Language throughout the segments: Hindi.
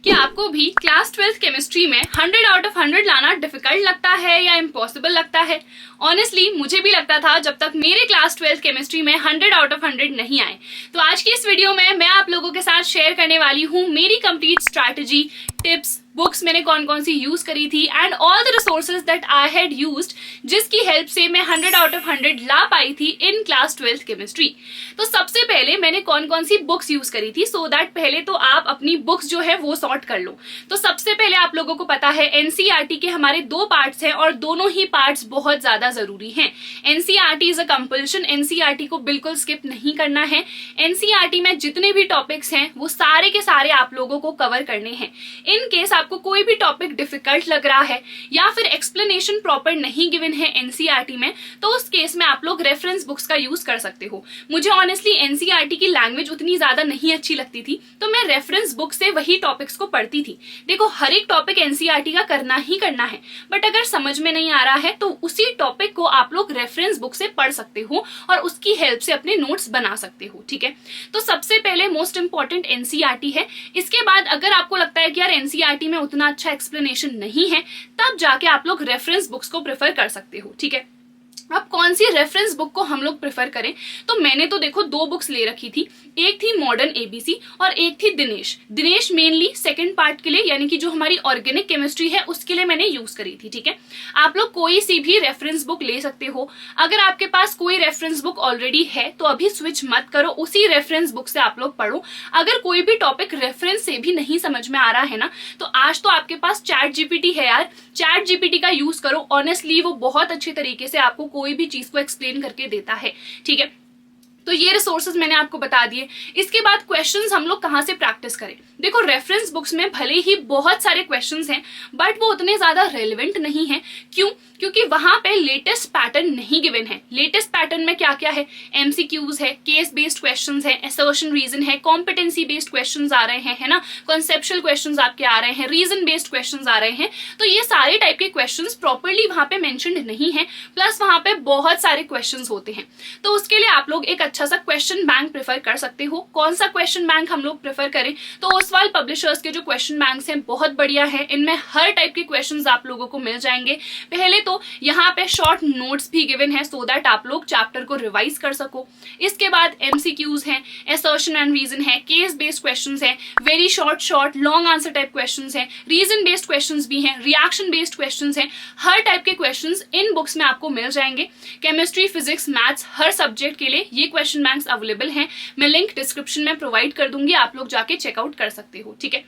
क्या आपको भी क्लास 12th केमिस्ट्री में 100 आउट ऑफ 100 लाना डिफिकल्ट लगता है या इम्पॉसिबल लगता है? ऑनेस्टली मुझे भी लगता था जब तक मेरे क्लास 12th केमिस्ट्री में 100 आउट ऑफ 100 नहीं आए। तो आज की इस वीडियो में मैं आप लोगों के साथ शेयर करने वाली हूँ मेरी कंप्लीट स्ट्रैटेजी, टिप्स, बुक्स मैंने कौन कौन सी यूज करी थी and all the resources that I had used, जिसकी हेल्प से मैं 100 आउट ऑफ 100 ला पाई थी इन क्लास 12th केमिस्ट्री। तो सबसे पहले मैंने कौन कौन सी बुक्स यूज करी थी, सो दैट पहले तो आप अपनी बुक्स जो है वो सॉर्ट कर लो। तो सबसे पहले आप लोगों को पता है एनसीईआरटी के हमारे 2 पार्ट्स हैं और दोनों ही पार्ट्स बहुत ज्यादा जरूरी हैं। NCERT is a compulsion, NCERT को बिल्कुल स्किप नहीं करना है। एनसीईआरटी में जितने भी टॉपिक्स हैं वो सारे के सारे आप लोगों को कवर करने हैं। इन केस आपको कोई भी टॉपिक डिफिकल्ट लग रहा है या फिर एक्सप्लेनेशन प्रॉपर नहीं गिवन है एनसीईआरटी में, तो उस केस में आप लोग रेफरेंस बुक्स का यूज कर सकते हो। मुझे ऑनेस्टली एनसीईआरटी की लैंग्वेज उतनी ज्यादा नहीं अच्छी लगती थी, तो मैं रेफरेंस बुक से वही टॉपिक्स को पढ़ती थी। देखो, हर एक टॉपिक एनसीईआरटी का करना ही करना है, बट अगर समझ में नहीं आ रहा है तो उसी टॉपिक को आप लोग रेफरेंस बुक से पढ़ सकते हो और उसकी हेल्प से अपने नोट्स बना सकते हो। ठीक है, तो सबसे पहले मोस्ट इंपॉर्टेंट एनसीईआरटी है। इसके बाद अगर आपको लगता है कि यार एनसीईआरटी में उतना अच्छा एक्सप्लेनेशन नहीं है, तब जाके आप लोग रेफरेंस बुक्स को प्रेफर कर सकते हो। ठीक है, अब कौन सी रेफरेंस बुक को हम लोग प्रेफर करें, तो मैंने तो देखो 2 बुक्स ले रखी थी। एक थी मॉडर्न एबीसी और एक थी दिनेश मेनली सेकंड पार्ट के लिए, यानी कि जो हमारी ऑर्गेनिक केमिस्ट्री है उसके लिए मैंने यूज करी थी। ठीक है, आप लोग कोई सी भी रेफरेंस बुक ले सकते हो। अगर आपके पास कोई रेफरेंस बुक ऑलरेडी है तो अभी स्विच मत करो, उसी रेफरेंस बुक से आप लोग पढ़ो। अगर कोई भी टॉपिक रेफरेंस से भी नहीं समझ में आ रहा है ना, तो आज तो आपके पास चैट जीपीटी है यार, चैट जीपीटी का यूज करो। ऑनेस्टली वो बहुत अच्छे तरीके से आपको कोई भी चीज को एक्सप्लेन करके देता है। ठीक है, तो ये रिसोर्सेज मैंने आपको बता दिए। इसके बाद क्वेश्चंस हम लोग कहाँ से प्रैक्टिस करें? देखो, रेफरेंस बुक्स में भले ही बहुत सारे क्वेश्चंस हैं, बट वो उतने ज्यादा रेलेवेंट नहीं है। क्यों? क्योंकि वहां पे लेटेस्ट पैटर्न नहीं गिवन है। लेटेस्ट पैटर्न में क्या क्या है? एमसीक्यूज है, केस बेस्ड क्वेश्चंस है, असर्शन रीजन है, कॉम्पिटेंसी बेस्ड क्वेश्चंस आ रहे हैं, है ना, कॉन्सेप्चुअल क्वेश्चंस आपके आ रहे हैं, रीजन बेस्ड क्वेश्चंस आ रहे हैं। तो ये सारे टाइप के क्वेश्चंस प्रॉपरली वहां पे मेंशन्ड नहीं है, प्लस वहां पे बहुत सारे क्वेश्चंस होते हैं। तो उसके लिए आप लोग एक अच्छा सा क्वेश्चन बैंक प्रेफर कर सकते हो। कौन सा क्वेश्चन बैंक हम लोग प्रेफर करें? तो ओसवाल पब्लिशर्स के जो क्वेश्चन बैंक्स हैं बहुत बढ़िया है। इनमें हर टाइप के क्वेश्चंस आप लोगों को मिल जाएंगे। पहले तो यहाँ पे शॉर्ट नोट्स भी गिवन है सो दैट आप लोग चैप्टर को रिवाइज कर सको। इसके बाद एमसीक्यूज हैं, असर्शन एंड रीजन है, केस बेस्ड क्वेश्चंस हैं, very short long answer type questions हैं, रीजन बेस्ड क्वेश्चंस भी हैं, रिएक्शन बेस्ड क्वेश्चंस हैं। हर टाइप के क्वेश्चंस इन बुक्स में आपको मिल जाएंगे। केमिस्ट्री, फिजिक्स, मैथ्स, हर सब्जेक्ट के लिए ये क्वेश्चन बैंक्स अवेलेबल हैं। मैं लिंक डिस्क्रिप्शन में प्रोवाइड कर दूंगी, आप लोग जाके चेकआउट कर सकते हो। ठीक है,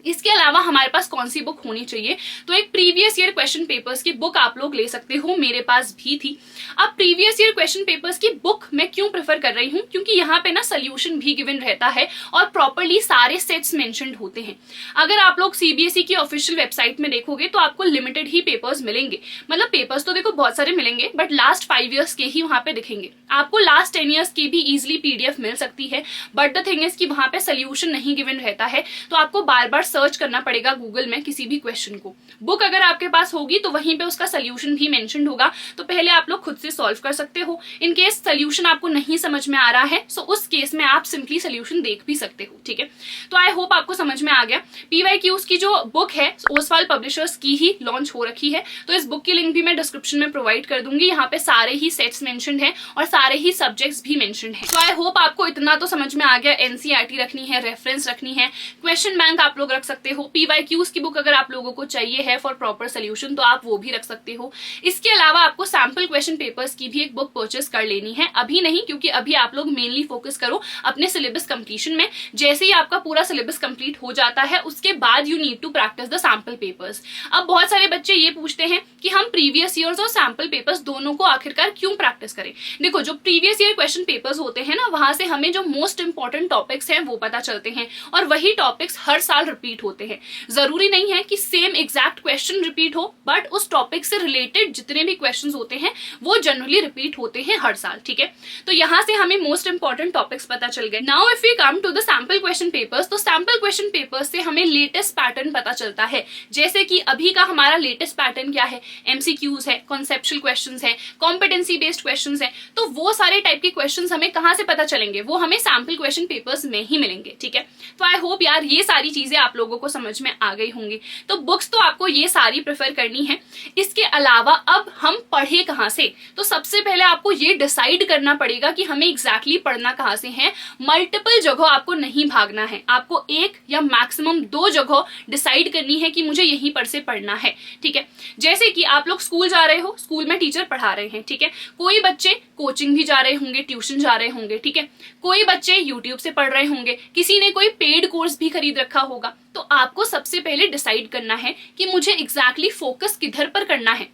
इसके अलावा हमारे पास कौन सी बुक होनी चाहिए? तो एक प्रीवियस ईयर क्वेश्चन पेपर्स की बुक आप लोग ले सकते हो, मेरे पास भी थी। अब प्रीवियस ईयर क्वेश्चन पेपर्स की बुक मैं क्यों प्रेफर कर रही हूँ? क्योंकि यहाँ पे ना सोल्यूशन भी गिवन रहता है और प्रॉपरली सारे सेट्स मेंशन्ड होते हैं। अगर आप लोग सीबीएसई की ऑफिशियल वेबसाइट में देखोगे तो आपको लिमिटेड ही पेपर्स मिलेंगे। मतलब पेपर्स तो देखो बहुत सारे मिलेंगे, बट लास्ट 5 ईयर्स के ही वहां पे दिखेंगे। आपको लास्ट 10 ईयर्स की भी इजिली पीडीएफ मिल सकती है, बट द थिंग इज कि वहां पे सोल्यूशन नहीं गिवन रहता है, तो आपको बार बार सर्च करना पड़ेगा गूगल में किसी भी क्वेश्चन को। बुक अगर आपके पास होगी तो वहीं पे उसका सोल्यूशन भी मेंशन्ड होगा, तो पहले आप लोग खुद से सॉल्व कर सकते हो। इन केस सोल्यूशन आपको नहीं समझ में आ रहा है, सो उस केस में आप सिंपली सोल्यूशन देख भी सकते हो। ठीक है, तो आई होप आपको समझ में आ गया। पीवाईक्यूज की जो बुक है ओसवाल पब्लिशर्स की ही लॉन्च हो रखी है, तो इस बुक की लिंक भी मैं डिस्क्रिप्शन में प्रोवाइड कर दूंगी। यहाँ पे सारे ही सेट्स मेंशन्ड है और सारे ही सब्जेक्ट्स भी मेंशन्ड है। तो आई होप आपको इतना तो समझ में आ गया। एनसीईआरटी रखनी है, रेफरेंस रखनी है, क्वेश्चन बैंक आप लोग रख सकते हो। पीवाईक्यूज की बुक अगर आप लोगों को चाहिए है फॉर प्रॉपर सोल्यूशन तो आप वो भी रख सकते हो। इसके अलावा आपको सैंपल क्वेश्चन पेपर्स की भी एक बुक परचेस कर लेनी है। अभी नहीं, क्योंकि अभी आप लोग मेनली फोकस करो अपने सिलेबस कंप्लीशन में। जैसे ही आपका पूरा सिलेबस कंप्लीट हो जाता है उसके बाद you need to practice the sample papers. अब बहुत सारे बच्चे ये पूछते हैं कि हम प्रीवियस ईयर्स और सैंपल पेपर्स दोनों को आखिरकार क्यों प्रैक्टिस करें? देखो, जो प्रीवियस ईयर क्वेश्चन पेपर्स होते हैं ना, वहां से हमें जो मोस्ट इंपॉर्टेंट टॉपिक्स हैं वो पता चलते हैं और वही टॉपिक्स हर साल रिपीट होते हैं। जरूरी नहीं है कि सेम एग्जैक्ट क्वेश्चन रिपीट हो, बट उस टॉपिक से रिलेटेड जितने भी क्वेश्चंस होते हैं वो जनरली रिपीट होते हैं हर साल। ठीक है, तो यहाँ से हमें मोस्ट इंपॉर्टेंट टॉपिक्स पता चल गए। Now if we come to the sample question papers, तो सैंपल क्वेश्चन पेपर्स से हमें लेटेस्ट पैटर्न पता चलता है। जैसे कि अभी का हमारा लेटेस्ट पैटर्न क्या है? एमसीक्यूज है, कॉन्सेप्चुअल क्वेश्चंस है, कॉम्पिटेंसी बेस्ड क्वेश्चंस है। तो वो सारे टाइप के क्वेश्चंस हमें कहाँ से पता चलेंगे? वो हमें सैंपल क्वेश्चन पेपर्स में ही मिलेंगे। ठीक है, तो आई होप यार ये सारी चीजें आप लोगों को समझ में आ गई होंगी। तो बुक्स तो आपको ये सारी प्रेफर करनी है। इसके अलावा अब हम पढ़े कहाँ से, तो सबसे पहले आपको ये डिसाइड करना पड़ेगा कि हमें एग्जैक्टली पढ़ना कहाँ से है। मल्टीपल जगह आपको नहीं भागना है, आपको एक या मैक्सिमम 2 जगह डिसाइड करनी है कि मुझे यहीं पर से पढ़ना है, ठीक है। जैसे कि आप लोग स्कूल जा रहे हो, स्कूल में टीचर पढ़ा रहे हैं, ठीक है। कोई बच्चे कोचिंग भी जा रहे होंगे, ट्यूशन जा रहे होंगे, ठीक है। कोई बच्चे यूट्यूब से पढ़ रहे होंगे, किसी ने कोई पेड कोर्स भी खरीद रखा होगा। तो आपको सबसे पहले डिसाइड करना है कि मुझे एग्जैक्टली फोकस किधर पर करना है।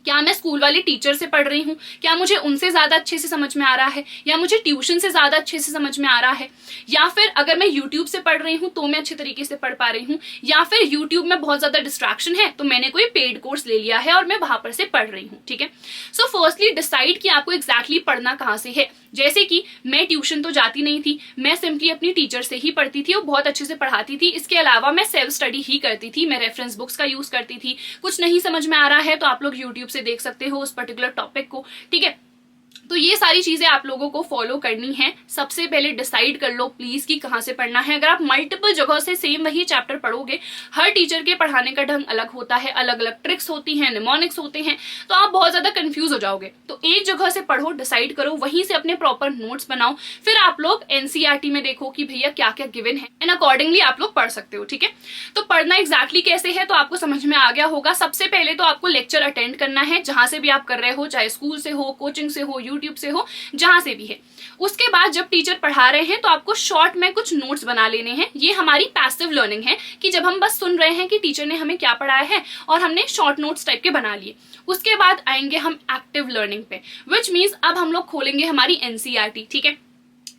क्या मैं स्कूल वाले टीचर से पढ़ रही हूँ, क्या मुझे उनसे ज्यादा अच्छे से समझ में आ रहा है, या मुझे ट्यूशन से ज्यादा अच्छे से समझ में आ रहा है, या फिर अगर मैं यूट्यूब से पढ़ रही हूँ तो मैं अच्छे तरीके से पढ़ पा रही हूँ, या फिर यूट्यूब में बहुत ज्यादा डिस्ट्रैक्शन है तो मैंने कोई पेड कोर्स ले लिया है और मैं वहां पर से पढ़ रही हूँ, ठीक है। सो फर्स्टली डिसाइड कि आपको एग्जैक्टली पढ़ना कहाँ से है। जैसे कि मैं ट्यूशन तो जाती नहीं थी, मैं सिंपली अपनी टीचर से ही पढ़ती थी, वो बहुत अच्छे से पढ़ाती थी। इसके अलावा मैं सेल्फ स्टडी ही करती थी, मैं रेफरेंस बुक्स का यूज करती थी। कुछ नहीं समझ में आ रहा है तो आप लोग यूट्यूब से देख सकते हो उस पर्टिकुलर टॉपिक को, ठीक है। तो ये सारी चीजें आप लोगों को फॉलो करनी है। सबसे पहले डिसाइड कर लो प्लीज कि कहाँ से पढ़ना है। अगर आप मल्टीपल जगह से सेम वही चैप्टर पढ़ोगे, हर टीचर के पढ़ाने का ढंग अलग होता है, अलग अलग ट्रिक्स होती हैं, निमोनिक्स होते हैं, तो आप बहुत ज्यादा कंफ्यूज हो जाओगे। तो एक जगह से पढ़ो, डिसाइड करो, वहीं से अपने प्रॉपर नोट्स बनाओ। फिर आप लोग एनसीईआरटी में देखो कि भैया क्या क्या गिवन है, एंड अकॉर्डिंगली आप लोग पढ़ सकते हो, ठीक है। तो पढ़ना एग्जैक्टली कैसे है तो आपको समझ में आ गया होगा। सबसे पहले तो आपको लेक्चर अटेंड करना है, जहां से भी आप कर रहे हो, चाहे स्कूल से हो, कोचिंग से हो, यूट्यूब से हो, जहां से भी है। उसके बाद जब टीचर पढ़ा रहे हैं तो आपको शॉर्ट में कुछ नोट्स बना लेने हैं। ये हमारी पैसिव लर्निंग है कि जब हम बस सुन रहे हैं कि टीचर ने हमें क्या पढ़ाया है और हमने शॉर्ट नोट्स टाइप के बना लिए। उसके बाद आएंगे हम एक्टिव लर्निंग पे, विच मीन्स अब हम लोग खोलेंगे हमारी एनसीईआरटी, ठीक है।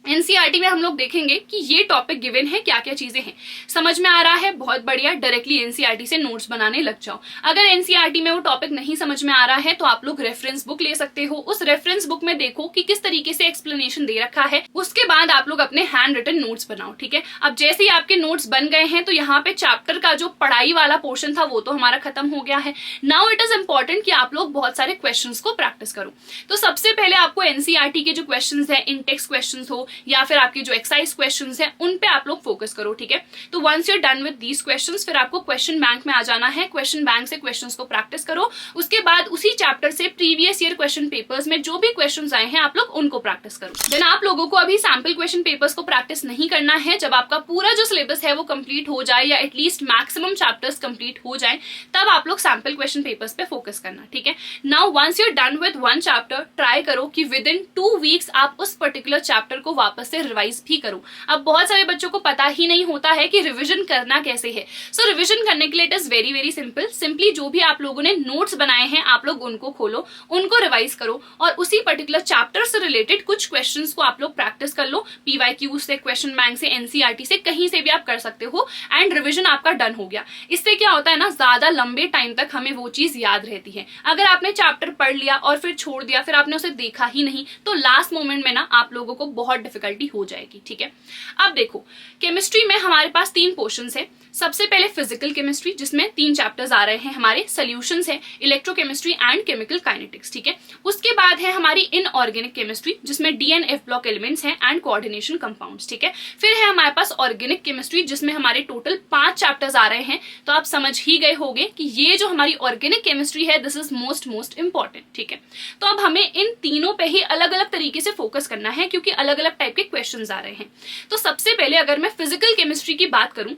एनसीईआरटी में हम लोग देखेंगे कि ये टॉपिक गिवन है, क्या क्या चीजें हैं, समझ में आ रहा है, बहुत बढ़िया, डायरेक्टली एनसीईआरटी से नोट्स बनाने लग जाओ। अगर एनसीईआरटी में वो टॉपिक नहीं समझ में आ रहा है तो आप लोग रेफरेंस बुक ले सकते हो। उस रेफरेंस बुक में देखो कि किस तरीके से एक्सप्लेनेशन दे रखा है। उसके बाद आप लोग अपने हैंड रिटन नोट्स बनाओ, ठीक है। अब जैसे ही आपके नोट्स बन गए हैं तो यहाँ पे चैप्टर का जो पढ़ाई वाला पोर्शन था वो तो हमारा खत्म हो गया है। नाउ इट इज इंपॉर्टेंट कि आप लोग बहुत सारे क्वेश्चन को प्रैक्टिस करो। तो सबसे पहले आपको एनसीईआरटी के जो क्वेश्चन है, इंटेक्स क्वेश्चन हो या फिर आपके जो एक्सरसाइज क्वेश्चंस हैं उन पे आप लोग फोकस करो, ठीक है। तो once you are done with these questions, फिर आपको क्वेश्चन बैंक में आ जाना है। क्वेश्चन बैंक से क्वेश्चंस को प्रैक्टिस करो। उसके बाद उसी चैप्टर से प्रीवियस ईयर क्वेश्चन पेपर्स में जो भी क्वेश्चंस आए हैं आप लोग उनको प्रैक्टिस करो। देन आप लोगों को अभी सैंपल क्वेश्चन पेपर्स को प्रैक्टिस नहीं करना है। जब आपका पूरा जो सिलेबस है वो कंप्लीट हो जाए या एटलीस्ट मैक्सिमम चैप्टर्स कंप्लीट हो जाए तब आप लोग सैंपल क्वेश्चन पेपर्स पे फोकस करना, ठीक है। Now once you are done with one chapter, try करो कि विद इन 2 वीक्स आप उस पर्टिकुलर चैप्टर को वापस से रिवाइज भी करो। अब बहुत सारे बच्चों को पता ही नहीं होता है कि रिवीजन करना कैसे है। सो रिवीजन करने के लिए it is very very simple. Simply जो भी आप लोगों ने नोट्स बनाए हैं आप लोग उनको खोलो, उनको रिवाइज करो और उसी पर्टिकुलर चैप्टर से रिलेटेड कुछ क्वेश्चंस को आप लोग प्रैक्टिस कर लो। पीवाईक्यू से, क्वेश्चन बैंक से, एनसीईआरटी से, कहीं से भी आप कर सकते हो एंड रिवीजन आपका डन हो गया। इससे क्या होता है ना, ज्यादा लंबे टाइम तक हमें वो चीज याद रहती है। अगर आपने चैप्टर पढ़ लिया और फिर छोड़ दिया, फिर आपने उसे देखा ही नहीं, तो लास्ट मोमेंट में ना आप लोगों को बहुत डिफिकल्टी हो जाएगी, ठीक है। अब देखो, केमिस्ट्री में हमारे पास 3 पोर्शंस है। सबसे पहले फिजिकल केमिस्ट्री जिसमें 3 चैप्टर्स आ रहे हैं हमारे, सॉल्यूशंस है, इलेक्ट्रोकेमिस्ट्री एंड केमिकल काइनेटिक्स, ठीक है। उसके बाद है हमारी इनऑर्गेनिक केमिस्ट्री जिसमें D and F block elements हैं एंड कोऑर्डिनेशन कंपाउंड्स, ठीक है। फिर है हमारे पास ऑर्गेनिक केमिस्ट्री जिसमें हमारे टोटल 5 चैप्टर्स आ रहे हैं। तो आप समझ ही गए होंगे कि ये जो हमारी ऑर्गेनिक केमिस्ट्री है दिस इज मोस्ट इंपॉर्टेंट, ठीक है। तो अब हमें इन तीनों पे ही अलग अलग तरीके से फोकस करना है क्योंकि अलग अलग टाइप के क्वेश्चंस आ रहे हैं। तो सबसे पहले अगर मैं फिजिकल केमिस्ट्री की बात करूं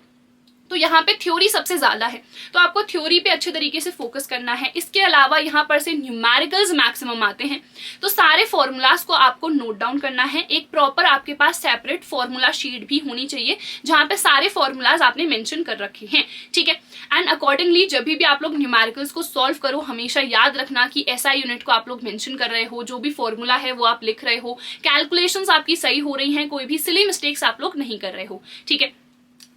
तो यहाँ पे थ्योरी सबसे ज्यादा है, तो आपको थ्योरी पे अच्छे तरीके से फोकस करना है। इसके अलावा यहाँ पर से न्यूमेरिकल्स मैक्सिमम आते हैं, तो सारे फॉर्मूलाज को आपको नोट डाउन करना है। एक प्रॉपर आपके पास सेपरेट फॉर्मूला शीट भी होनी चाहिए जहाँ पे सारे फॉर्मूलाज आपने मेंशन कर रखे हैं, ठीक है। एंड अकॉर्डिंगली जब भी आप लोग न्यूमेरिकल्स को सॉल्व करो, हमेशा याद रखना कि SI यूनिट को आप लोग मेंशन कर रहे हो, जो भी फॉर्मूला है वो आप लिख रहे हो, कैलकुलेशंस आपकी सही हो रही हैं, कोई भी सिली मिस्टेक्स आप लोग नहीं कर रहे हो, ठीक है।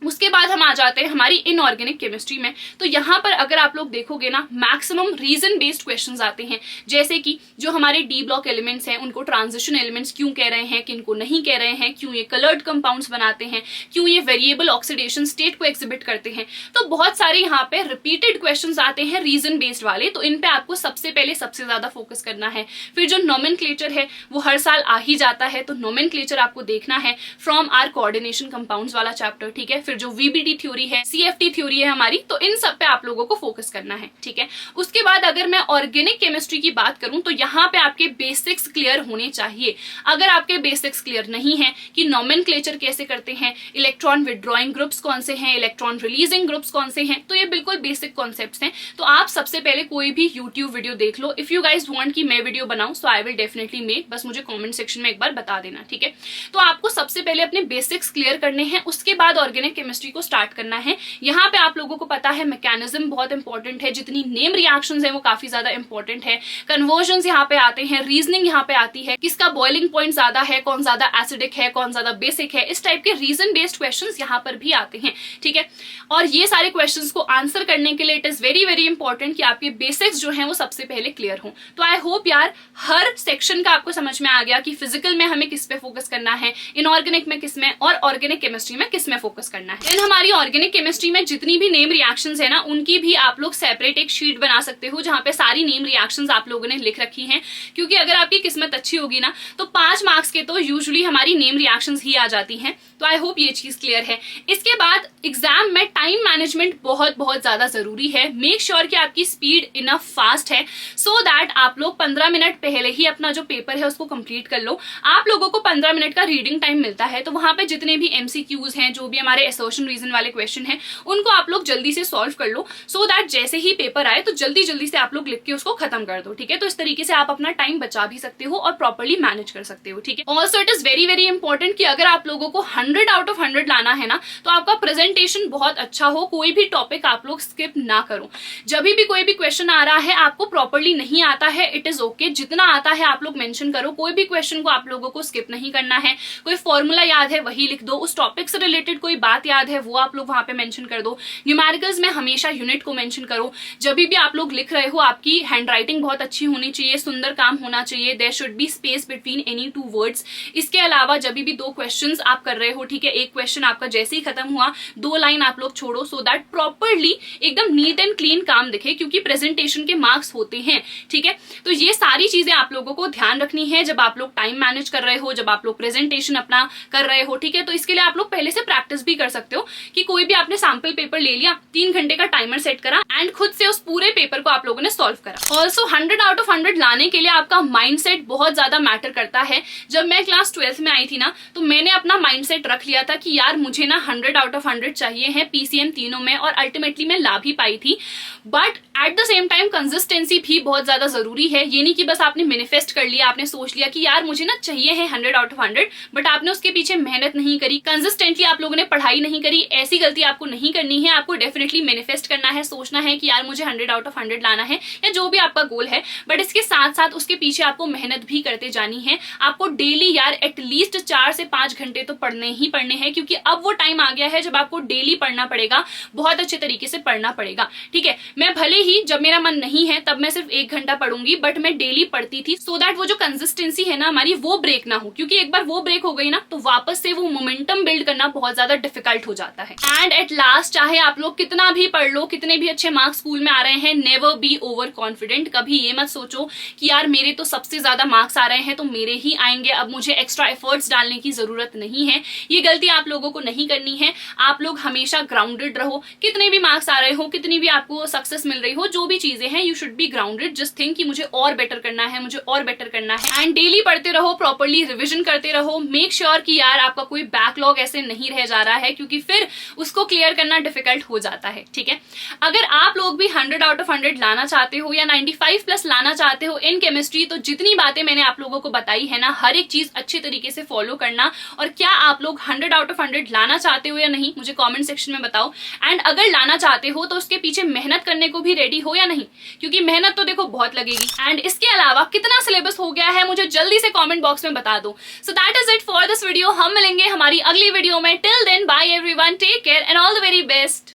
उसके बाद हम आ जाते हैं हमारी इनऑर्गेनिक केमिस्ट्री में। तो यहाँ पर अगर आप लोग देखोगे ना, मैक्सिमम रीजन बेस्ड क्वेश्चंस आते हैं, जैसे कि जो हमारे डी ब्लॉक एलिमेंट्स हैं उनको ट्रांजिशन एलिमेंट्स क्यों कह रहे हैं, किनको नहीं कह रहे हैं, क्यों ये कलर्ड कंपाउंड्स बनाते हैं, क्यों ये वेरिएबल ऑक्सीडेशन स्टेट को एग्जिबिट करते हैं। तो बहुत सारे यहाँ पे रिपीटेड क्वेश्चंस आते हैं रीजन बेस्ड वाले, तो इन पे आपको सबसे पहले सबसे ज्यादा फोकस करना है। फिर जो नोमेनक्लेचर है वो हर साल आ ही जाता है, तो नोमेनक्लेचर आपको देखना है फ्रॉम आर कोऑर्डिनेशन कंपाउंड्स वाला चैप्टर, ठीक है। फिर जो VBT थ्योरी है, CFT थ्योरी है हमारी, तो इन सब पे आप लोगों को फोकस करना है, ठीक है। उसके बाद अगर मैं ऑर्गेनिक केमिस्ट्री की बात करूं तो यहाँ पे आपके बेसिक्स क्लियर होने चाहिए। अगर आपके बेसिक्स क्लियर नहीं है कि नोमेनक्लेचर कैसे करते हैं, इलेक्ट्रॉन विड्रॉइंग ग्रुप्स कौन से हैं, इलेक्ट्रॉन रिलीजिंग ग्रुप्स कौन से हैं, तो ये बिल्कुल बेसिक कॉन्सेप्ट्स हैं। तो आप सबसे पहले कोई भी यूट्यूब वीडियो देख लो। इफ यू गाइज वांट कि मैं वीडियो बनाऊं सो आई विल डेफिनेटली मेक, बस मुझे कमेंट सेक्शन में एक बार बता देना, ठीक है। तो आपको सबसे पहले अपने बेसिक्स क्लियर करने हैं, उसके बाद ऑर्गेनिक केमिस्ट्री को स्टार्ट करना है। यहाँ पे आप लोगों को पता है मैकेनिज्म बहुत इंपॉर्टेंट है, जितनी नेम रिएक्शंस है वो काफी ज्यादा इंपॉर्टेंट है, कन्वर्जन्स यहाँ पे आते हैं, रीजनिंग यहाँ पे आती है, किसका बॉइलिंग पॉइंट ज्यादा है, कौन ज्यादा एसिडिक है, कौन ज्यादा बेसिक है, इस टाइप के रीजन बेस्ड क्वेश्चंस यहाँ पर भी आते हैं, ठीक है। और ये सारे क्वेश्चंस को आंसर करने के लिए it is very very important कि आपके बेसिक्स जो हैं वो सबसे पहले क्लियर हो। तो आई होप यार हर सेक्शन का आपको समझ में आ गया कि फिजिकल में हमें किस पे फोकस करना है, इनऑर्गेनिक में किस में, और ऑर्गेनिक केमिस्ट्री में किस में फोकस करना है। देन हमारी ऑर्गेनिक केमिस्ट्री में जितनी भी नेम रिएक्शंस है ना, उनकी भी आप लोग सेपरेट एक शीट बना सकते हो जहां पे सारी नेम रिएक्शंस आप लोगों ने लिख रखी हैं, क्योंकि अगर आपकी किस्मत अच्छी होगी ना तो 5 मार्क्स के तो यूजुअली हमारी नेम रिएक्शंस ही आ जाती हैं। तो आई होप ये चीज क्लियर है। इसके बाद एग्जाम में टाइम मैनेजमेंट बहुत बहुत ज्यादा जरूरी है। मेक श्योर कि आपकी स्पीड इनफ फास्ट है सो दैट आप लोग 15 मिनट पहले ही अपना जो पेपर है उसको कंप्लीट कर लो। आप लोगों को 15 मिनट का रीडिंग टाइम मिलता है, तो वहां पे जितने भी MCQs हैं, जो भी हमारे असर्शन रीजन वाले क्वेश्चन हैं, उनको आप लोग जल्दी से सॉल्व कर लो सो दैट जैसे ही पेपर आए तो जल्दी जल्दी से आप लोग लिख के उसको खत्म कर दो, ठीक है। तो इस तरीके से आप अपना टाइम बचा भी सकते हो और प्रॉपर्ली मैनेज कर सकते हो, ठीक है। Also it is very very important कि अगर आप लोगों को 100 आउट ऑफ 100 लाना है ना, तो आपका प्रेजेंटेशन बहुत अच्छा हो, कोई भी टॉपिक आप लोग स्किप ना करो। जब भी कोई भी क्वेश्चन आ रहा है आपको प्रॉपर्ली नहीं आता है, इट इज ओके, जितना आता है आप लोग मेंशन करो। कोई भी क्वेश्चन को आप लोगों को स्किप नहीं करना है। कोई फॉर्मूला याद है वही लिख दो, उस टॉपिक से रिलेटेड कोई बात याद है वो आप लोग वहां पे मेंशन कर दो। न्यूमेरिकल्स में हमेशा यूनिट को मेंशन करो। जब भी आप लोग लिख रहे हो आपकी हैंडराइटिंग बहुत अच्छी होनी चाहिए, सुंदर काम होना चाहिए, there should be space between any 2 words. इसके अलावा जब भी 2 क्वेश्चंस आप कर रहे हो, ठीक है, एक क्वेश्चन आपका जैसे ही खत्म हुआ 2 लाइन आप लोग छोड़ो सो दैट प्रॉपर्ली एकदम नीट एंड क्लीन काम दिखे, क्योंकि प्रेजेंटेशन के मार्क्स होते हैं, ठीक है। तो ये सारी चीजें आप लोगों को ध्यान रखनी है जब आप लोग टाइम मैनेज कर रहे हो, जब आप लोग प्रेजेंटेशन अपना कर रहे हो, ठीक है। तो इसके लिए आप लोग पहले से प्रैक्टिस भी कर सकते हो कि कोई भी आपने सैंपल पेपर ले लिया, 3 घंटे का टाइमर सेट करा एंड खुद से उस पूरे पेपर को आप लोगों ने सॉल्व करा। ऑल्सो 100 आउट ऑफ 100 लाने के लिए आपका माइंडसेट बहुत ज्यादा मैटर करता है। जब मैं क्लास 12th में आई थी ना, तो मैंने अपना माइंडसेट रख लिया था कि यार मुझे ना 100 आउट ऑफ 100 चाहिए है PCM तीनों में, और अल्टीमेटली मैं ला भी पाई थी। But at the same time consistency भी बहुत ज्यादा जरूरी है। ये नहीं कि बस आपने मैनिफेस्ट कर लिया, आपने सोच लिया कि यार मुझे ना चाहिए है 100 आउट ऑफ 100, बट आपने उसके पीछे मेहनत नहीं करी, कंसिस्टेंटली आप लोगों ने पढ़ाई नहीं करी। ऐसी गलती आपको नहीं करनी है। आपको डेफिनेटली मैनिफेस्ट करना है, सोचना है कि यार मुझे 100 आउट ऑफ 100 लाना है, या जो भी आपका गोल है, बट इसके साथ साथ उसके पीछे आपको मेहनत भी करते जानी है। आपको डेली यार एटलीस्ट 4 से 5 घंटे तो पढ़ने ही पढ़ने हैं, क्योंकि अब वो टाइम आ गया है जब आपको डेली पढ़ना पड़ेगा, बहुत अच्छे तरीके से पढ़ना पड़ेगा, ठीक है। मैं भले ही जब मेरा मन नहीं है तब मैं सिर्फ 1 घंटा पढ़ूंगी, बट मैं डेली पढ़ती थी सो दैट वो जो कंसिस्टेंसी है ना हमारी, वो ब्रेक ना हो, क्योंकि एक बार वो ब्रेक हो गई ना तो वापस से वो मोमेंटम बिल्ड करना बहुत ज्यादा डिफिकल्ट हो जाता है। एंड एट लास्ट चाहे आप लोग कितना भी पढ़ लो, कितने भी अच्छे मार्क्स स्कूल में आ रहे हैं, नेवर बी ओवर कॉन्फिडेंट। कभी ये मत सोचो कि यार मेरे तो सबसे ज्यादा मार्क्स आ रहे हैं तो मेरे ही आएंगे, अब मुझे एक्स्ट्रा एफर्ट्स डालने की जरूरत नहीं है। ये गलती आप लोगों को नहीं करनी है। आप लोग हमेशा ग्राउंडेड रहो, कितने भी मार्क्स आ रहे हो, कितनी भी आपको सक्सेस मिल रही हो, जो भी चीजें हैं, you should be grounded. Just think कि मुझे और बेटर करना है, मुझे और बेटर करना है। एंड डेली पढ़ते रहो, प्रॉपर्ली रिविजन करते रहो। मेक श्योर कि यार आपका कोई बैकलॉग ऐसे नहीं रह जा रहा है, क्योंकि फिर उसको क्लियर करना डिफिकल्ट हो जाता है, ठीक है। अगर आप लोग भी 100 आउट ऑफ 100 लाना चाहते हो या 95 प्लस लाना चाहते हो इन केमिस्ट्री, तो जितनी बातें मैंने आप लोगों को बताई है ना, हर एक चीज अच्छे तरीके से फॉलो करना। और क्या आप लोग 100 आउट ऑफ 100 लाना चाहते हो या नहीं, मुझे कमेंट सेक्शन में बताओ। एंड अगर लाना चाहते हो तो उसके पीछे मेहनत करने को भी रेडी हो या नहीं, क्योंकि मेहनत तो देखो बहुत लगेगी। एंड इसके अलावा कितना सिलेबस हो गया है मुझे जल्दी से कमेंट बॉक्स में बता दो। So that is it for this video. हम मिलेंगे हमारी अगली वीडियो में। Till then bye everyone, take care and all the very best.